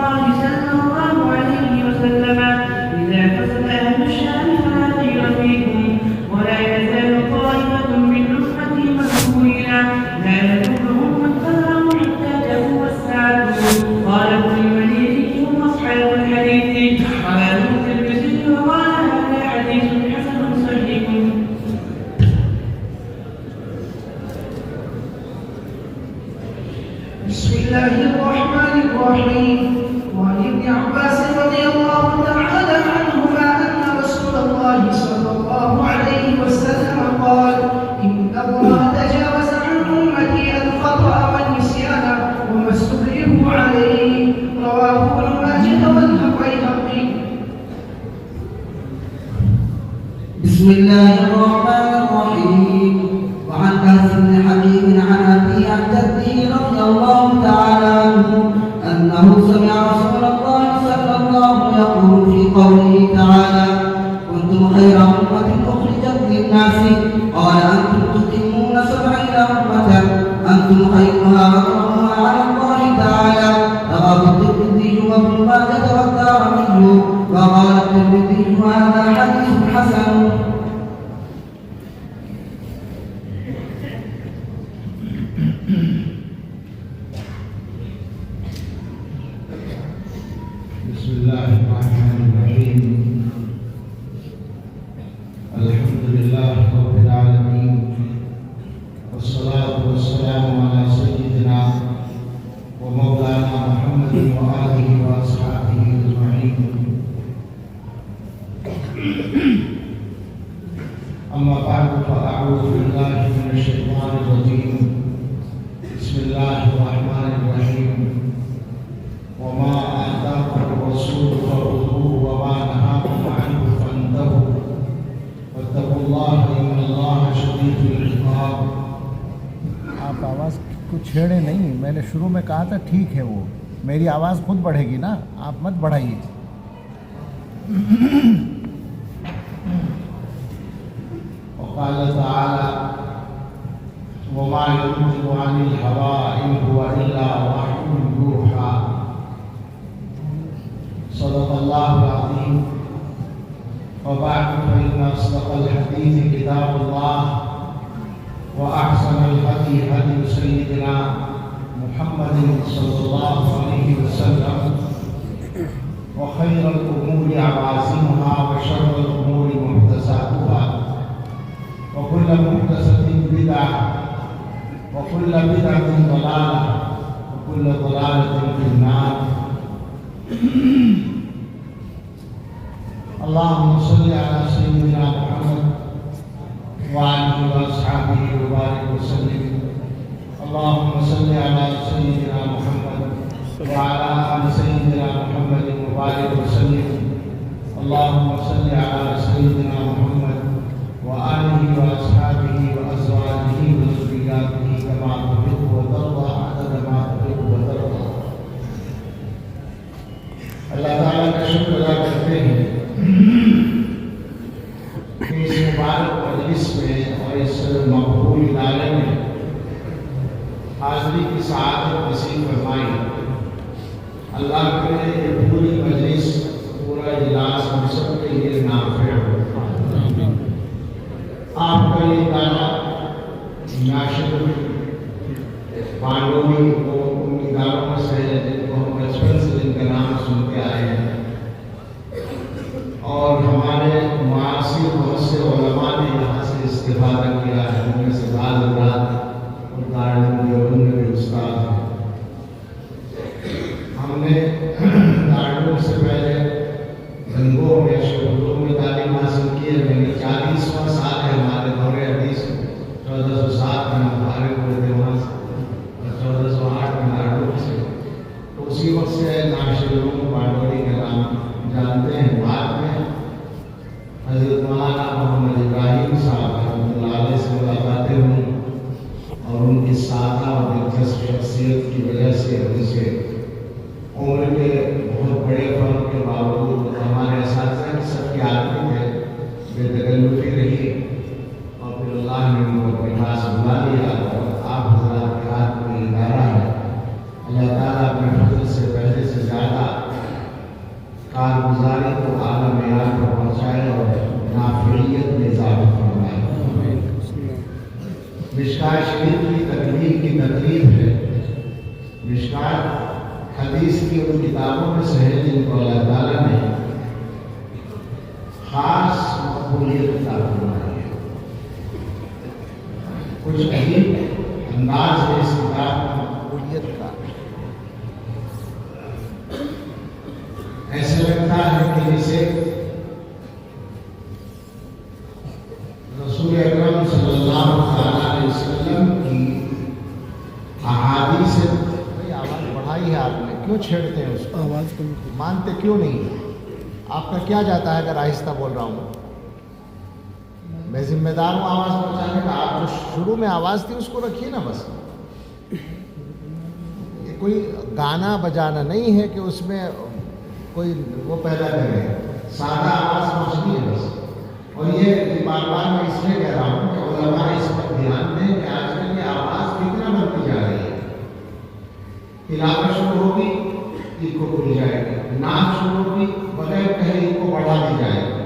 الله صلى الله عليه وسلم: إذا فسد أهل الشام فلا خير فيكم، ولا يزال طائفة من أمتي مذكورين لا يضرهم من خذلهم حتى تقوم الساعة. قال ابن المليك هم أصحاب الحديث. قال الترمذي وقال هذا حديث حسن صحيح. بسم الله الرحمن الرحيم. وعن ابن عباس رضي الله تعالى عنهما أن رسول الله صلى الله عليه وسلم قال: إن الله تجاوز عن أمتي الخطأ والنسيان وما استكرهوا عليه. رواه ابن ماجه والبيهقي. بسم الله الرحمن الرحيم. وعن أنس بن حكيم عن أبيه عن جده رضي الله تعالى عنه أنه سمع رسول الله صلى الله عليه وسلم يقول في قوله تعالى: كنتم خير أمة أخرجت للناس. قال: أنتم تتمون 70 أمة، أنتم خيرها وأكرمها على الله تعالى. رواه الترمذي وابن ماجه والدارمي. وقال الترمذي: هذا حديث حسن. بسم الله الرحمن الرحيم. الحمد لله رب العالمين، والصلاة والسلام على سيدنا ومولانا محمد وآله وأصحابه أجمعين. أما بعد، فأعوذ بالله من الشيطان الرجيم. بسم الله الرحمن الرحيم. وما آتاكم الرسول فخذوه وما نهاكم عنه فانتهوا واتقوا الله إن الله شديد العقاب. آپ آواز کو چھیڑے نہیں. میں نے شروع میں کہا تھا ٹھیک ہے، وہ میری آواز خود بڑھے گی نا، آپ مت بڑھائیے. وقال تعالى: وما ينطق عن الهوى إن هو إلا وحي يوحى. صدق الله العظيم. وبعد، فإن أصدق الحديث كتاب الله، وأحسن الهدي هدي سيدنا محمد صلى الله عليه وسلم، وخير الأمور عوازمها، وشر الأمور محدثاتها، وكل محدثة بدعة، وكل بدعة ضلالة، وكل ضلالة في النار. اللهم صل على سيدنا محمد وعلى أصحابه وبارك وسلم. اللهم صل على سيدنا محمد وعلى آل سيدنا محمد وبارك وسلم. اللهم صل على سيدنا محمد وآله وأصحابه وأزواجه وذرياته كما تحب وترضى عدد ما تحب وترضى. اللہ تعالیٰ کا شکر ادا کرتے ہیں کہ اس مبارک مجلس میں اور اس مقبول ادارے میں حاضری کی سعادت نصیب فرمائی. اللہ کرے کہ پوری مجلس، پورا اجلاس ہم سب کے لیے نافع ہو. آپ کا یہ ادارہ ناشر پانڈوی کو ان اداروں میں سے ہے جن کو ہم بچپن سے جن کا نام سنتے آئے ہیں، اور ہمارے معاصر بہت سے علماء نے یہاں سے استفادہ کیا ہے. ان میں سے بعض حضرات اور دارالعلوم دیوبند میں بھی استاد ہیں. ہم نے دارالعلوم سے پہلے گنگو میں شعبوں میں تعلیم حاصل کی ہے. میں نے 40واں سال ہے ہمارے دور حدیث. 1407 میں ہم فارغ ہوئے تھے وہاں سے، اور 1408 میں دارالعلوم سے. تو اسی وقت سے ناشر علوم پانڈوی کا نام جانتے ہیں. بعد میں حضرت مولانا محمد ابراہیم صاحب رحمۃ اللہ علیہ سے ملاقاتیں ہوئیں، اور ان کی سادہ اور دلچسپ شخصیت کی وجہ سے اسے عمر کے بہت بڑے فرق کے باوجود ہمارے اساتذہ کی سب کی عادت ہے بے تکلفی رہی، اور پھر اللہ نے ان کو اپنے پاس بلا لیا. اور آپ حضرات کے ہاتھ میں ادارہ ہے. اللہ تعالیٰ اپنے فضل سے پہلے سے زیادہ حدیث کی ان کتابوں میں سے ہے جن کو اللہ تعالیٰ نے خاص مقبولیت عطا فرمائی ہے. کچھ عجیب انداز ہے اس کتاب میں مقبولیت کا. ایسا لگتا ہے کہ جسے رسول اکرم صلی اللہ علیہ وسلم کی احادیث. آواز بڑھائی ہے آپ نے، کیوں چھیڑتے ہیں اس کو؟ آواز مانتے کیوں نہیں؟ آپ کا کیا جاتا ہے اگر آہستہ بول رہا ہوں؟ میں ذمہ دار ہوں آواز پہنچانے کا. آپ جو شروع میں آواز تھی اس کو رکھیے نا بس. یہ کوئی گانا بجانا نہیں ہے کہ اس میں کوئی وہ پیدا کرے. سادہ آواز پہنچنی ہے بس. اور یہ بار بار میں اس لیے کہہ رہا ہوں کہ علماء اس پر دھیان دیں کہ آج کل یہ آواز کتنا بڑھتی جا رہی ہے. تلاوت شروع ہوگی عید کو کھل جائے گی، نعت شروع ہوگی بغیر کہے عید کو بڑھا دی جائے گی،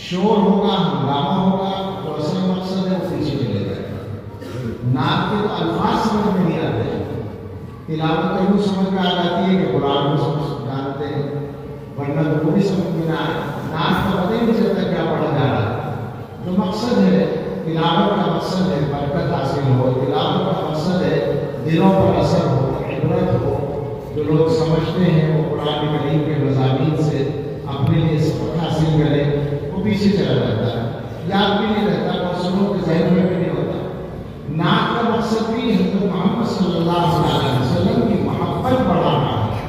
شور ہوگا، ہنگامہ ہوگا، جو اصل مقصد ہے وہ پیچھے چلے جائے گا. نعت کے تو الفاظ سمجھ میں نہیں آتے. تلاوت تو یوں سمجھ میں آ جاتی ہے کہ قرآن کو جانتے ہیں، ورنہ تو وہ بھی سمجھ میں نہ آئے. نعت کا پتہ ہی نہیں چلتا کیا پڑھا جا رہا ہے. جو مقصد ہے تلاوت کا مقصد ہے برکت حاصل ہو، تلاوت کا مقصد ہے دلوں پر اثر ہو، عبرت ہو. جو لوگ سمجھتے ہیں وہ قرآن کریم کے مضامین سے اپنے لیے سبق حاصل کریں، وہ پیچھے چلا جاتا ہے، یاد بھی نہیں رہتا، بہت سے لوگوں کے ذہن میں بھی نہیں ہوتا. نعت کا مقصد بھی حضرت محمد صلی اللہ علیہ وسلم کی محبت بڑھانا ہے.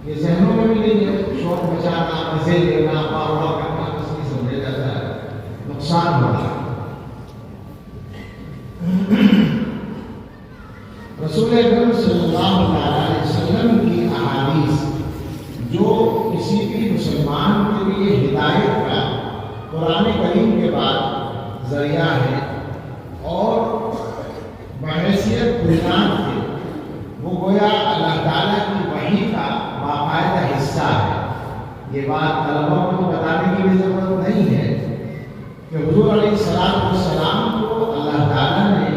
یہ ذہنوں میں بھی نہیں ہے. شوق بچانا، مزے لینا، باہر کرنا بس نہیں سمجھا جاتا ہے، نقصان ہوتا ہے. رسول اکرم صلی اللہ علیہ وسلم کی احادیث جو کسی بھی مسلمان کے لیے ہدایت کا قرآن کریم کے بعد ذریعہ ہے اور بحیثیت بنیاد کے وہ گویا اللہ تعالیٰ کی وحی کا باقاعدہ حصہ ہے. یہ بات طلباء کو بتانے کی بھی ضرورت نہیں ہے کہ حضور علیہ السلام کو اللہ تعالیٰ نے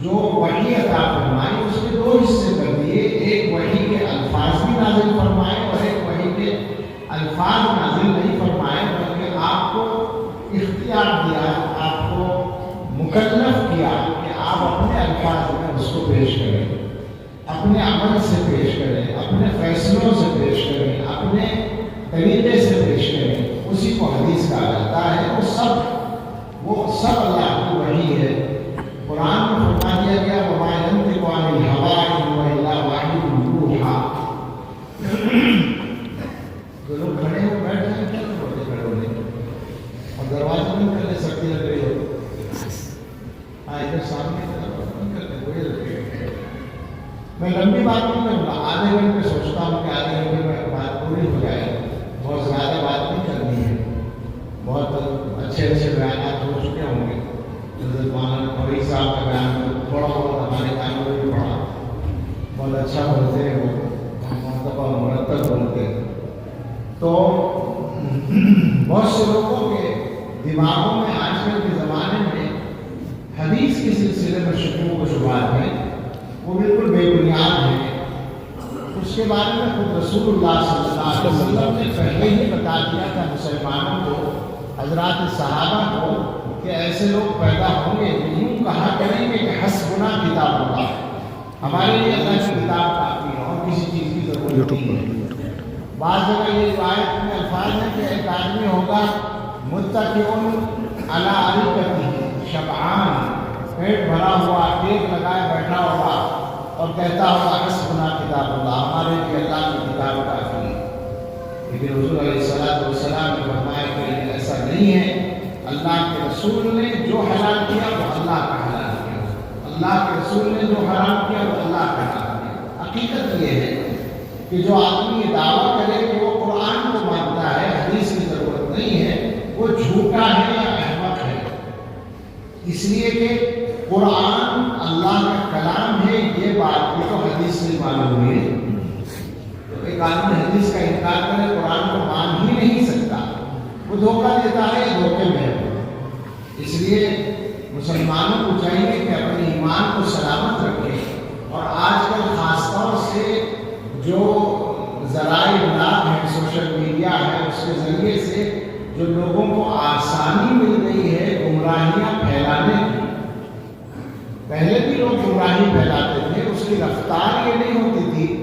جو وحی عطا فرمائی اس کے دو حصے کر دیے. ایک وحی کے الفاظ بھی نازل فرمائے اور ایک وحی کے الفاظ نازل نہیں فرمائے بلکہ آپ کو اختیار دیا، آپ کو مکلف کیا کہ آپ اپنے الفاظ میں اس کو پیش کریں، اپنے عمل سے پیش کریں، اپنے فیصلوں سے پیش کریں، اپنے طریقے سے پیش کریں. اسی کو حدیث کہا جاتا ہے. وہ سب اللہ کی وحی ہے. قرآن میں فرما دیا گیا وَمَا يَنطِقُ عَنِ الْهَوَىٰ إِنْ هُوَ إِلَّا وَحْيٌ يُوحَىٰ. جو لوگ کھڑے ہو بیٹھ جائیں کیا کرتے کھڑے ہونے اور دروازے بند کر لے سکتی لگ رہی ہو. ہاں ادھر سامنے بند کر لیں کوئی لگے. میں لمبی بات نہیں کروں گا، آدھے گھنٹے سوچتا ہوں کہ آدھے گھنٹے میں بات پوری ہو جائے. بہت زیادہ بات نہیں کرنی ہے. بہت اچھے بیانات ہو چکے ہوں گے. حضرت مولانا قوری صاحب کا بیان تھوڑا بہت ہمارے کام میں بھی پڑھا. بہت اچھا بولتے ہیں، وہ مرتبہ مرتب بولتے ہیں. تو بہت سے لوگوں کے دماغوں میں آج کل کے زمانے میں حدیث کے سلسلے میں شکوک و شبہات ہیں، وہ بالکل بے بنیاد ہیں. اس کے بارے میں خود رسول اللہ صلی اللہ علیہ وسلم نے پہلے ہی بتا دیا تھا مسلمانوں کو، حضرات صحابہ کو، کہ ایسے لوگ پیدا ہوں گے یوں کہا کریں گے کہ حسبنا کتاب اللہ، ہمارے لیے اللہ کی کتاب کافی ہے اور کسی چیز کی ضرورت نہیں ہے. بعض جگہ یہ روایت میں الفاظ ہے کہ ایک آدمی ہوگا متکئن علی ارکتہ شبعان، پیٹ بھرا ہوا، ٹیک لگائے بیٹھا ہوا اور کہتا ہوگا حسبنا کتاب اللہ، ہمارے لیے اللہ کی کتاب کافی ہے. لیکن حضور علیہ السلام نے فرمایا کہ ایسا نہیں ہے. اللہ کے رسول نے جو حلال کیا وہ اللہ کا حلال کیا، اللہ کے رسول نے جو حرام کیا وہ اللہ کا حرام کیا. حقیقت یہ ہے کہ جو آدمی یہ دعویٰ کرے کہ وہ قرآن کو مانتا ہے، حدیث کی ضرورت نہیں ہے، وہ جھوٹا ہے یا احمق ہے. اس لیے کہ قرآن اللہ کا کلام ہے، یہ بات بھی تو حدیث سے معلوم ہوئی ہے. تو ایک آدمی حدیث کا انکار کرے قرآن کو مان ہی نہیں سکتا، وہ دھوکہ دیتا ہے، دھوکے میں ہے. اس لیے مسلمانوں کو چاہیے کہ اپنے ایمان کو سلامت رکھیں. اور آج کل خاص طور سے جو ذرائع ابلاغ ہیں، سوشل میڈیا ہے، اس کے ذریعے سے جو لوگوں کو آسانی مل گئی ہے گمراہیاں پھیلانے کی. پہلے بھی لوگ گمراہی پھیلاتے تھے، اس کی رفتار یہ نہیں ہوتی تھی.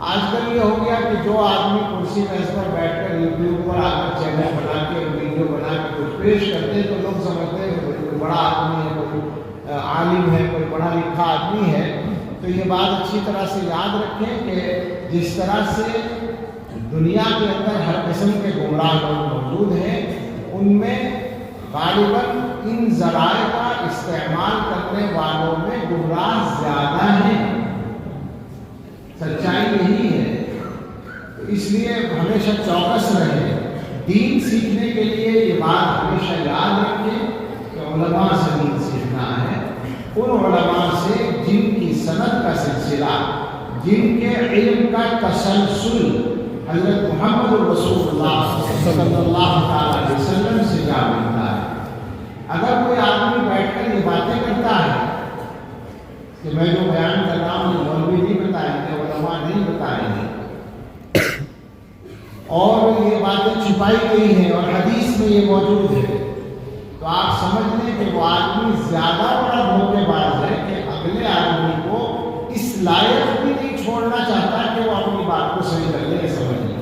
آج کل یہ ہو گیا کہ جو آدمی کرسی میز پر بیٹھ کر یوٹیوب پر آ کر چینل بنا کے ویڈیو بنا کے کچھ پیش کرتے ہیں تو لوگ سمجھتے ہیں کہ کوئی بڑا آدمی ہے، کوئی عالم ہے، کوئی پڑھا لکھا آدمی ہے. تو یہ بات اچھی طرح سے یاد رکھیں کہ جس طرح سے دنیا کے اندر ہر قسم کے گمراہ لوگ موجود ہیں، ان میں غالباً ان ذرائع کا استعمال کرنے والوں میں گمراہ زیادہ ہیں. سچائی یہی ہے. تو اس لیے ہمیشہ چوکس رہیں. دین سیکھنے کے لیے یہ بات ہمیشہ یاد رکھیں کہ علماء سے دین سیکھنا ہے، ان علماء سے جن کی سند کا سلسلہ، جن کے علم کا تسلسل حضرت محمد رسول اللہ صلی اللہ علیہ وسلم سے جا ملتا ہے. اگر کوئی آدمی بیٹھ کر یہ باتیں کرتا ہے کہ میں جو بیان کر رہا ہوں یہ مولوی نہیں بتائیں گے، علماء نہیں بتائیں گے، اور یہ باتیں چھپائی گئی ہیں اور حدیث میں یہ موجود ہے، تو آپ سمجھ لیں کہ وہ آدمی زیادہ بڑا دھوکے باز ہے کہ اگلے آدمی کو اس لائق بھی نہیں چھوڑنا چاہتا کہ وہ اپنی بات کو صحیح کر لے. سمجھ لیں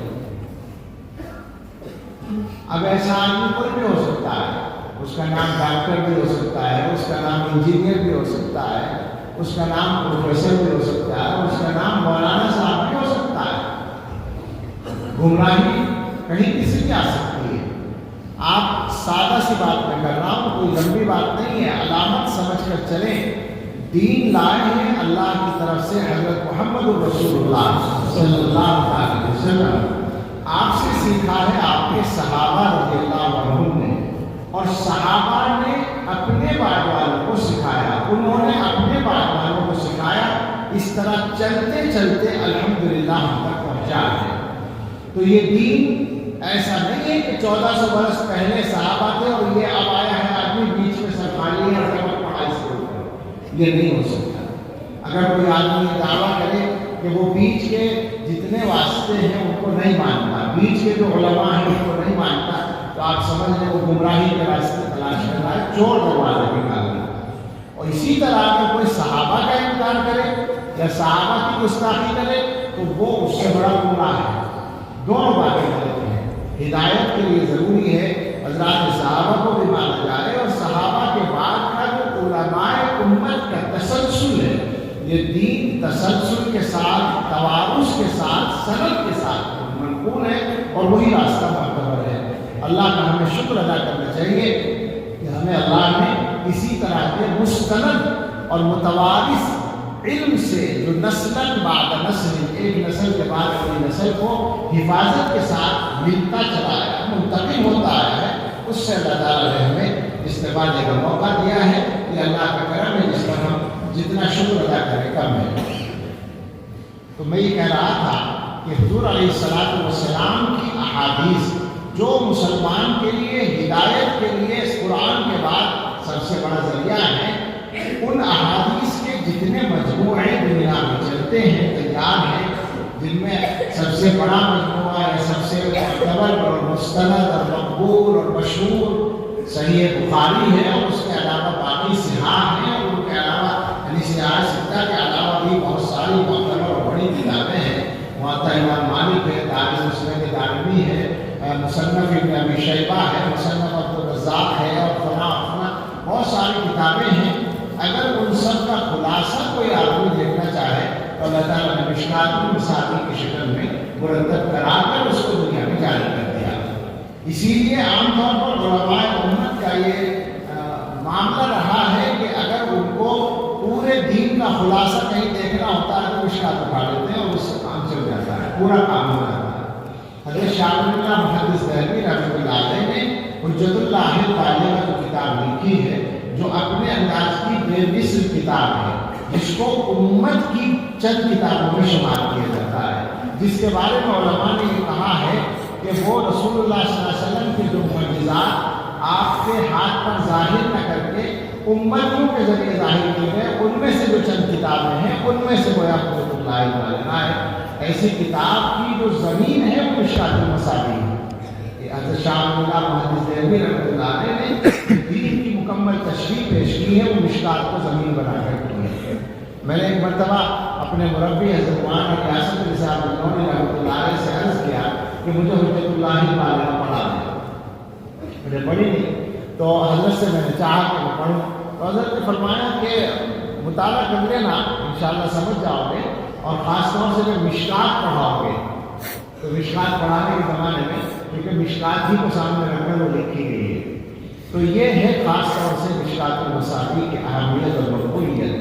اب ایسا آدمی کوئی بھی ہو سکتا ہے. اس کا نام ڈاکٹر بھی ہو سکتا ہے، اس کا نام انجینئر بھی ہو سکتا ہے، اس کا نام پروفیسر بھی ہو سکتا ہے، اس کا نام مولانا صاحب بھی ہو سکتا ہے. گمراہی کہیں کسی بھی آ سکتی ہے. آپ سادہ سی بات میں کر رہا ہوں، کوئی لمبی بات نہیں ہے. علامت سمجھ کر چلیں. دین لائے ہیں اللہ کی طرف سے حضرت محمد رسول اللہ صلی اللہ علیہ وسلم. آپ سے سیکھا ہے آپ کے صحابہ رضی اللہ عنہم نے، اور صحابہ نے اپنے بعد والوں کو سکھایا، انہوں نے اپنے بعد والوں کو سکھایا. اس طرح چلتے چلتے الحمدللہ ہم تک پہنچا ہے. تو یہ دین ایسا نہیں ہے کہ 1400 برس پہلے صحابہ تھے اور یہ اب آیا ہے آدمی بیچ میں سر خالی ہے اور پڑھائی سے ہوتا. یہ نہیں ہو سکتا. اگر کوئی آدمی دعویٰ کرے کہ وہ بیچ کے جتنے واسطے ہیں ان کو نہیں مانتا، بیچ کے جو علماء ہیں ان کو نہیں مانتا، تو آپ سمجھ لیں وہ گمراہی کے راستے تلاش کر رہا ہے، چور دروازے نکال رہا ہے. اور اسی طرح اگر کوئی صحابہ کا انکار کرے یا صحابہ کی گستاخی کرے تو وہ اس سے بڑا گمراہ ہے. دونوں باتیں غلط ہیں. ہدایت کے لیے ضروری ہے حضرات صحابہ کو بھی مانا جائے، اور صحابہ کے بعد کا جو علماء امت کا تسلسل ہے، یہ دین تسلسل کے ساتھ، توارث کے ساتھ، سند کے ساتھ منقول ہے اور وہی راستہ معتبر ہے. اللہ کا ہمیں شکر ادا کرنا چاہیے کہ ہمیں اللہ نے اسی طرح کے مستند اور متوارث علم سے جو نسل بعد نسل، ایک نسل کے بعد اگلی نسل کو حفاظت کے ساتھ ملتا چلا ہے، منتقل ہوتا آیا ہے، اس سے اللہ تعالیٰ نے ہمیں استفادے کا موقع دیا ہے. یہ اللہ کا کرم ہے جس پر ہم جتنا شکر ادا کریں کم ہے. تو میں یہ کہہ رہا تھا کہ حضور علیہ السلام کی احادیث جو مسلمان کے لیے ہدایت کے لیے اس قرآن کے بعد سب سے بڑا ذریعہ ہے، ان احادیث کے جتنے مجموعے دنیا میں چلتے ہیں، تیار ہیں، جن میں سب سے بڑا مجموعہ ہے، سب سے معتبر اور مستند اور مقبول اور مشہور صحیح بخاری ہے، اور اس کے علاوہ باقی صحاح ہیں، اور ان کے علاوہ صحاح ستہ کے علاوہ بھی بہت ساری معتبر اور بڑی کتابیں ہیں. موطا امام مالک ہے، تاریخ مسند دارمی ہے، مصنف ابن ابی شیبہ ہے، مصنف عبدالرزاق ہے، اور فلاں بہت ساری کتابیں ہیں. اگر ان سب کا خلاصہ کوئی آدمی دیکھنا چاہے تو اللہ تعالیٰ نے مشکات المصابیح کی شکل میں مرتب کرا کر اس کو دنیا میں جاری کر دیا. اسی لیے عام طور پر علماء امت کا یہ معاملہ رہا ہے کہ اگر ان کو پورے دین کا خلاصہ کہیں دیکھنا ہوتا ہے تو مشکات اٹھا لیتے ہیں اور اس سے کام چل جاتا ہے، پورا کام ہو جاتا ہے. حضرت شاہ اللہ محدث دہلوی رحمۃ اللہ علیہ نے حجت اللہ تعالیٰ کی کتاب لکھی ہے جو اپنے انداز کی بے مثل کتاب ہے، جس کو امت کی چند کتابوں میں شمار کیا جاتا ہے، جس کے بارے میں علماء نے یہ کہا ہے کہ وہ رسول اللہ صلی اللہ علیہ وسلم کے جو معجزات آپ کے ہاتھ پر ظاہر نہ کر کے امتوں کے ذریعے ظاہر کیے گئے، ان میں سے جو چند کتابیں ہیں ان میں سے گویا حجت اللہ تعالیٰ ہے. ایسی کتاب کی جو زمین ہے وہ مشکات المصابیح ہے۔ حضرت شاہ اللہ محدث دہلوی رحمۃ اللہ علیہ نے دین کی مکمل تشریح پیش کی ہے، وہ مشکات کو زمین بنا کر کی ہے۔ میں نے ایک مرتبہ اپنے مربی حضرت مولانا ریاست علی صاحب النوری رحمۃ اللہ علیہ سے عرض کیا کہ مجھے حجت اللہ بالغہ پڑھا دیں، مجھے پڑھی نہیں، تو حضرت سے میں نے چاہا کہ میں پڑھوں، تو حضرت نے فرمایا کہ مطالعہ کر لینا انشاءاللہ سمجھ جاؤ گے، اور خاص طور سے جب مشکات پڑھاؤ گے تو مشکات پڑھانے کے زمانے میں کیونکہ مشکات ہی کو سامنے رکھ کر وہ لکھی گئی ہے، تو یہ ہے خاص طور سے مشکات المصابیح کی اہمیت اور مقبولیت۔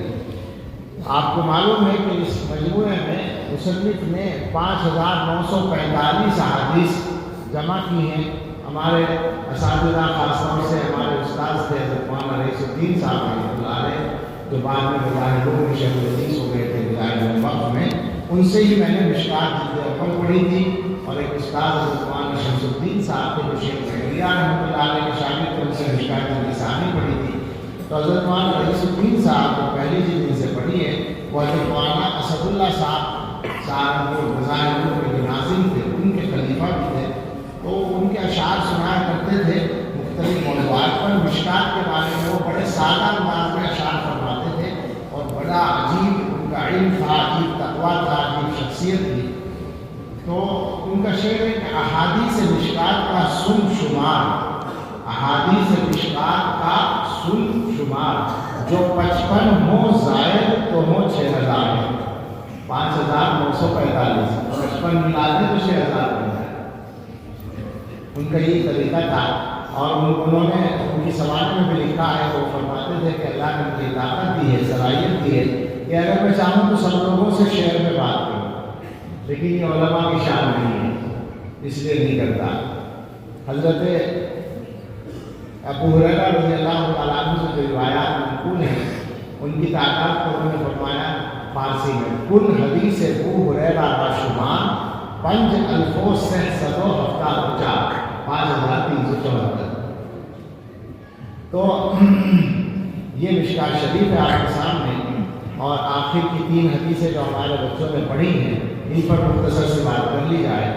آپ کو معلوم ہے کہ اس مجموعے میں مصنف نے 5945 احادیث جمع کی ہیں۔ ہمارے اساتذہ خاص طور سے ہمارے استاد تھے حضرت مولانا رئیس الدین صاحب رحمۃ اللہ علیہ، جو بعد میں مظاہروں میں شیخ الحدیث ہو گئے تھے مظاہر وقت میں، ان سے ہی میں نے مشکات جلد اول پڑھی تھی، اور ایک استاد حضرت مولانا شمس الدین صاحب تھے جو شیخ زکریا رحمۃ اللہ علیہ کے شاگرد تھے، ان سے مشکات جلد ثانی پڑھی تھی۔ تو حضرت مولانا رئیس الدین صاحب جو پہلی جلد سے پڑھی ہے وہ حضرت مولانا اسد اللہ صاحب سہارنپور مظاہروں کے جو ناظم تھے، ان کے خلیفہ بھی تھے، تو ان کے اشعار سنایا کرتے تھے مختلف موضوعات پر۔ مشکات کے بارے میں وہ بڑے سادہ انداز میں اشعار فرماتے تھے، اور بڑا عجیب ان کا علم تھا، عجیب تقویٰ تھا، عجیب شخصیت تھی۔ تو ان کا شعر ہے کہ احادیث مشکات کا سن شمار، احادیث مشکات کا سن شمار، جو 55 ہو زائد تو ہو 6000 ہے، 5945، 55 ملا دیں تو 6000 بن جائے۔ ان کا یہ طریقہ تھا، اور انہوں نے ان کی سوال میں بھی لکھا ہے، وہ فرماتے تھے کہ اللہ نے مجھے طاقت دی ہے، صلاحیت دی ہے کہ اگر میں چاہوں تو سب لوگوں سے شعر میں بات کروں، لیکن یہ علماء کی شان نہیں ہے، اس لیے نہیں کرتا۔ حضرت ابو ہریرہ رضی اللہ تعالیٰ عنہ سے جو روایات منقول ہیں، ان کی تعداد کو انہوں نے فرمایا فارسی میں، کل حدیث ابو ہریرہ را شمار 5374 5374۔ تو یہ مشکات شریف ہے آپ کے سامنے، اور آخر کی 3 حدیثیں جو ہمارے بچوں نے پڑھی ہیں ان پر مختصر سے بات کر لی جائے۔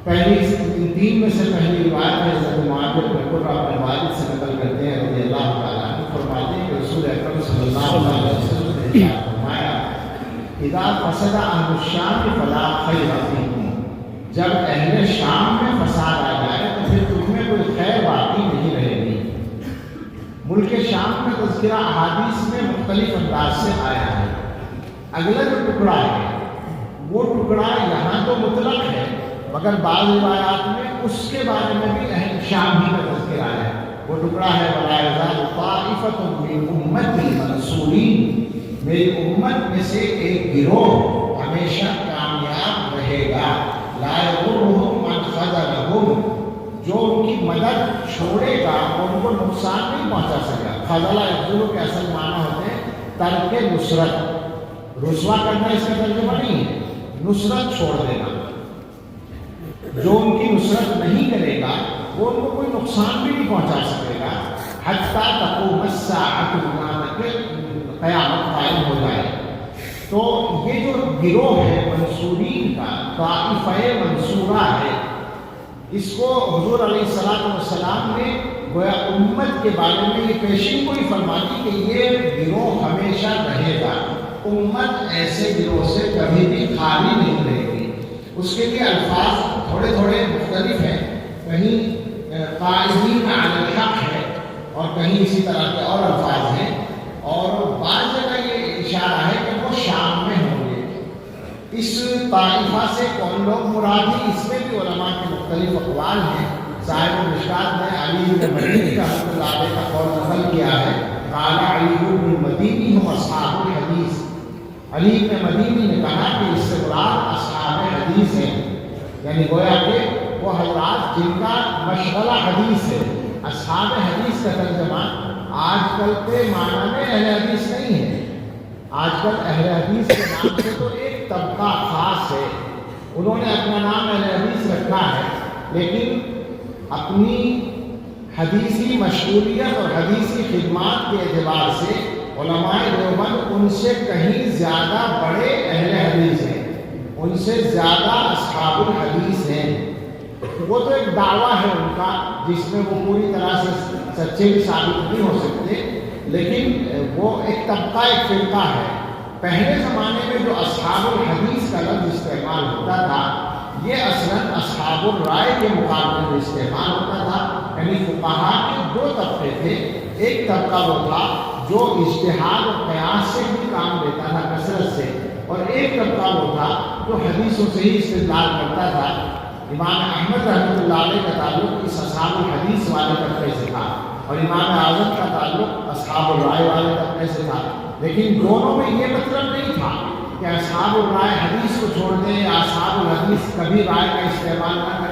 پہلی ان 3 میں سے پہلی روایت ہے حضرت معاذ بن قرہ اپنے والد سے نقل کرتے ہیں رضی اللہ تعالیٰ عنہ، فرماتے ہیں کہ رسول اکرم صلی اللہ علیہ وسلم نے فرمایا اذا فسد اہل الشام فلا خیر فیکم، جب اہل شام میں فساد آ جائے تو پھر تم میں کوئی خیر باقی نہیں رہے گی۔ ملک شام میں تذکرہ احادیث میں مختلف انداز سے آیا ہے۔ اگلا جو ٹکڑا ہے وہ ٹکڑا یہاں تو مطلق ہے، مگر بعض روایات میں اس کے بارے میں بھی اہل شام ہی کا تذکرہ ہے۔ وہ ٹکڑا ہے وَلَا يَزَالُ طَائِفَةٌ مِّنْ أُمَّتِي مَنْصُورِينَ، میری امت میں سے ایک گروہ ہمیشہ کامیاب رہے گا، لَا يَضُرُّهُمْ مَنْ خَذَلَهُمْ، جو ان کی مدد چھوڑے گا اور ان کو نقصان نہیں پہنچا سکے گا۔ خذلہ یخذلو کے اصل معنی ہوتے ہیں ترک نصرت، رسوا کرنا اس کا ترجمہ نہیں ہے، نصرت چھوڑ دینا۔ جو ان کی نصرت نہیں کرے گا وہ ان کو کوئی نقصان بھی نہیں پہنچا سکے گا، حتیٰ تقوم الساعۃ، یہاں تک کہ قیامت قائم ہو جائے۔ تو یہ جو گروہ ہے منصورین کا، طائفہ منصورہ ہے، اس کو حضور علیہ السلام نے گویا امت کے بارے میں یہ پیشین کو ہی فرما دی کہ یہ گروہ ہمیشہ رہے گا، امت ایسے گروہ سے کبھی بھی خالی نہیں رہے گی۔ اس کے لیے الفاظ تھوڑے تھوڑے مختلف ہیں، کہیں قائمین علی الحق ہے اور کہیں اسی طرح کے اور الفاظ ہیں، اور بعض جگہ یہ اشارہ ہے کہ وہ شام میں ہوں گے۔ اس طائفہ سے کون لوگ مراد ہیں، اس میں بھی علماء کے مختلف اقوال ہیں۔ صاحب مشکات نے علی بن مدینی رحمۃ اللہ علیہ کا قول نقل کیا ہے، قال علی بن مدینی ہم اصحاب الحدیث، علی بن مدینی نے کہا کہ اس سے مراد اصحاب حدیث ہیں، یعنی گویا کہ وہ حضرات جن کا مشغلہ حدیث ہے۔ اصحاب حدیث کا ترجمہ آج کل کے معنی میں اہل حدیث نہیں ہے، آج کل اہل حدیث کے نام سے تو ایک طبقہ خاص ہے، انہوں نے اپنا نام اہل حدیث رکھا ہے، لیکن اپنی حدیثی مشغولیت اور حدیثی خدمات کے اعتبار سے علماء دیوبند ان سے کہیں زیادہ بڑے اہل حدیث ہیں، ان سے زیادہ اصحاب الحدیث ہیں. وہ تو ایک دعویٰ ہے ان کا جس میں وہ پوری طرح سے سچے ثابت نہیں ہو سکتے، لیکن وہ ایک طبقہ، ایک فرقہ ہے. پہلے زمانے میں جو اصحاب الحدیث کا لفظ استعمال ہوتا تھا یہ اصلاً اصحاب الرائے کے مقابلے میں استعمال ہوتا تھا. یعنی فقہاء کے دو طبقے تھے. ایک طبقہ وہ تھا جو اجتہاد و قیاس سے بھی کام لیتا تھا کثرت سے، اور ایک طبقہ وہ تھا جو حدیثوں سے ہی استدلال کرتا تھا. امام احمد رحمۃ اللہ علیہ کا تعلق اس اصحاب الحدیث والے طبقے سے تھا، اور امام اعظم کا تعلق اصحاب الرائے والے طبقے سے تھا. لیکن دونوں میں یہ مطلب نہیں تھا کہ اصحاب الرائے حدیث کو چھوڑ دیں یا اصحاب الحدیث کبھی رائے کا استعمال نہ کریں.